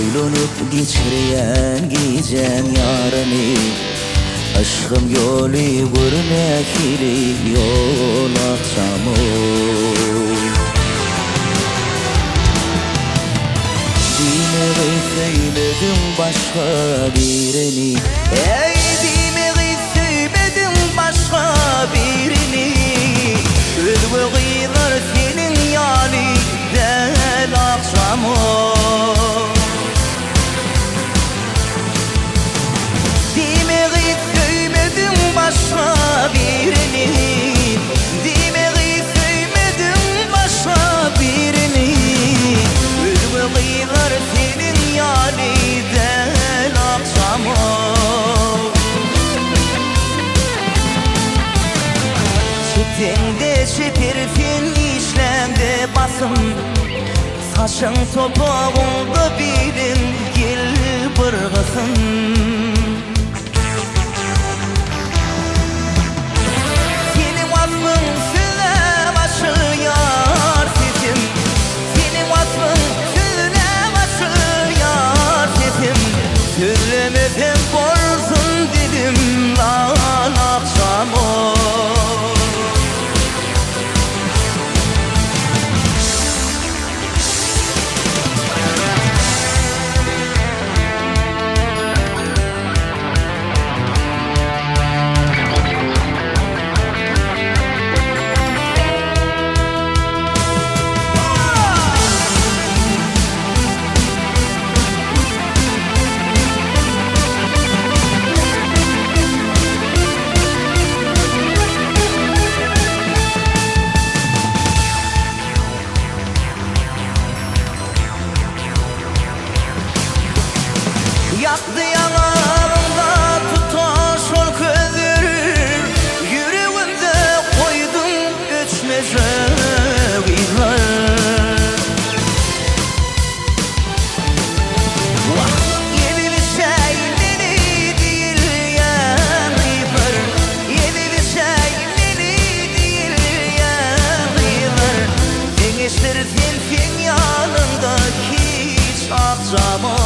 Uylanıp geçiriyen gecen yarını Aşkım yolu görmekili yol akşamı Dime söyledim başka birini Ey dime söyledim başka birini Ülvüğüler senin yani del akşamı Dime söyledim başka birini Dime söyledim başka birini Ülvüğüler senin yani del akşamı Çetinde çepirfin işlemde basın Saçın topuğunda bilin gel bırgısın Senin vasfın süre başlıyor sesim Senin vasfın süre başlıyor sesim Söylemeden borsun dedim lan akşamı Yaktı yanağımda tutar ol ködür Yüreğimde koydum göçmece kıyılar Yeni bir şey beni değil ya kıyılar Yeni bir şey beni değil ya kıyılar Dengeçtir sen yanında hiç akşamı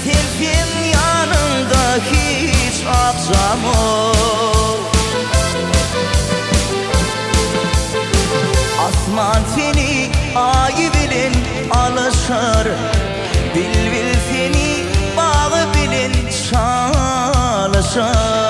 Sirfin yanında hiç akşamı Asman seni ayı bilin alışır Bilbil seni bağı bilin çalışır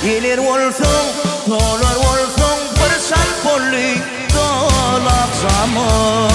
Gelir olsun, dolar olsun, fırsat bollu, dol akşamı